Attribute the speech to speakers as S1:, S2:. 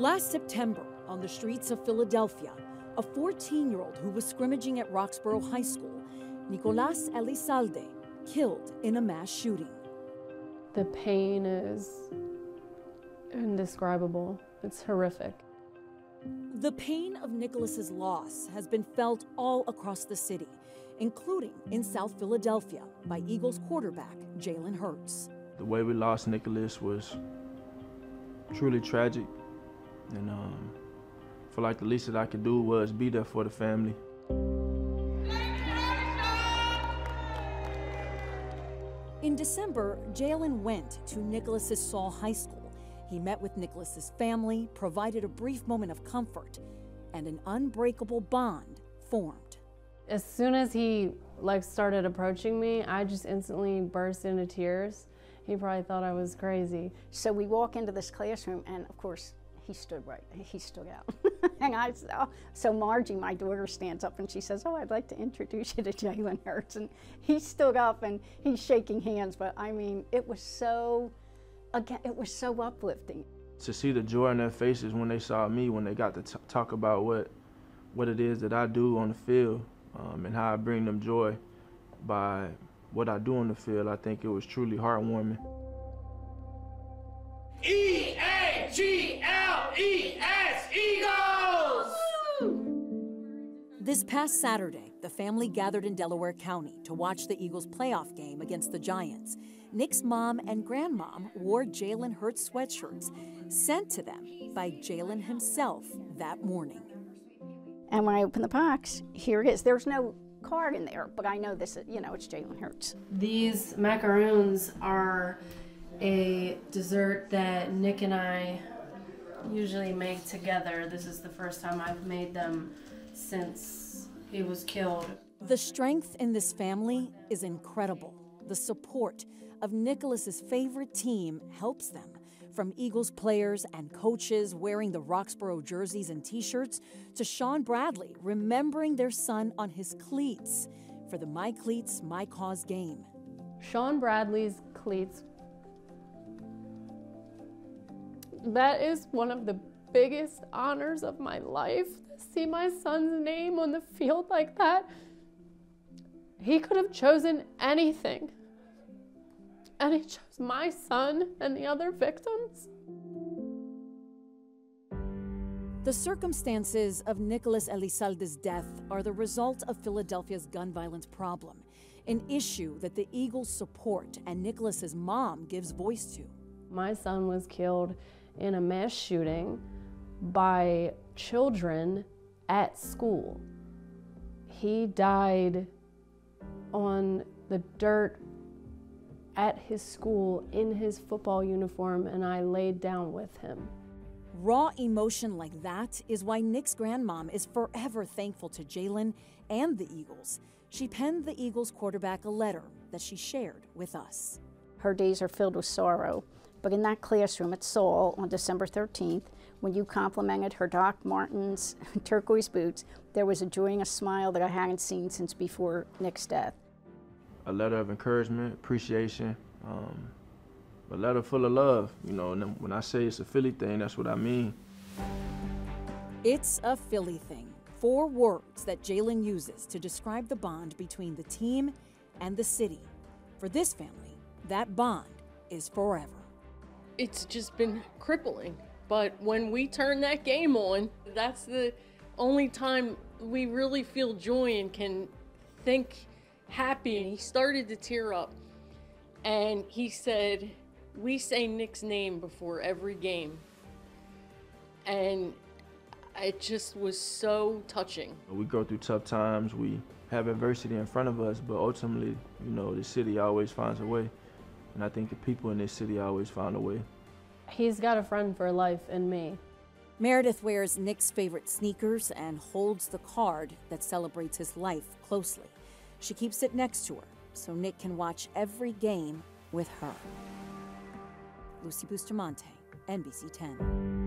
S1: Last September, on the streets of Philadelphia, a 14-year-old who was scrimmaging at Roxborough High School, Nicolas Elizalde, killed in a mass shooting.
S2: The pain is indescribable. It's horrific.
S1: The pain of Nicolas's loss has been felt all across the city, including in South Philadelphia by Eagles quarterback Jalen Hurts.
S3: The way we lost Nicolas was truly tragic, and I feel like the least that I could do was be there for the family.
S1: In December, Jalen went to Nicolas's Saul High School. He met with Nicolas's family, provided a brief moment of comfort, and an unbreakable bond formed.
S2: As soon as he started approaching me, I just instantly burst into tears. He probably thought I was crazy.
S4: So we walk into this classroom, and of course, he stood out. And so Margie, my daughter, stands up and she says, "Oh, I'd like to introduce you to Jalen Hurts." And he stood up and he's shaking hands, but I mean, it was so uplifting.
S3: To see the joy in their faces when they saw me, when they got to talk about what it is that I do on the field, and how I bring them joy by what I do on the field, I think it was truly heartwarming.
S5: E-A-G-L-E-S, Eagles!
S1: This past Saturday, the family gathered in Delaware County to watch the Eagles' playoff game against the Giants. Nick's mom and grandmom wore Jalen Hurts sweatshirts sent to them by Jalen himself that morning.
S4: And when I open the box, here it is. There's no card in there, but I know this is, it's Jalen Hurts.
S2: These macaroons are a dessert that Nick and I usually make together. This is the first time I've made them since he was killed.
S1: The strength in this family is incredible. The support of Nicolas's favorite team helps them, from Eagles players and coaches wearing the Roxborough jerseys and t-shirts to Sean Bradley remembering their son on his cleats for the My Cleats, My Cause game.
S2: Sean Bradley's cleats, that is one of the biggest honors of my life, to see my son's name on the field like that. He could have chosen anything, and he chose my son and the other victims.
S1: The circumstances of Nicolas Elizalde's death are the result of Philadelphia's gun violence problem, an issue that the Eagles support and Nicolas's mom gives voice to.
S2: My son was killed in a mass shooting by children at school. He died on the dirt at his school in his football uniform, and I laid down with him.
S1: Raw emotion like that is why Nick's grandmom is forever thankful to Jalen and the Eagles. She penned the Eagles quarterback a letter that she shared with us.
S4: Her days are filled with sorrow, but in that classroom at Saul on December 13th, when you complimented her Doc Martens turquoise boots, there was a joy and a smile that I hadn't seen since before Nick's death.
S3: A letter of encouragement, appreciation, a letter full of love. And when I say it's a Philly thing, that's what I mean.
S1: It's a Philly thing. 4 words that Jalen uses to describe the bond between the team and the city. For this family, that bond is forever.
S6: It's just been crippling. But when we turn that game on, that's the only time we really feel joy and can think happy. And he started to tear up. And he said, "We say Nick's name before every game." And it just was so touching.
S3: We go through tough times. We have adversity in front of us, but ultimately, the city always finds a way. And I think the people in this city always find a way.
S2: He's got a friend for life in me.
S1: Meredith wears Nick's favorite sneakers and holds the card that celebrates his life closely. She keeps it next to her so Nick can watch every game with her. Lucy Bustamante, NBC 10.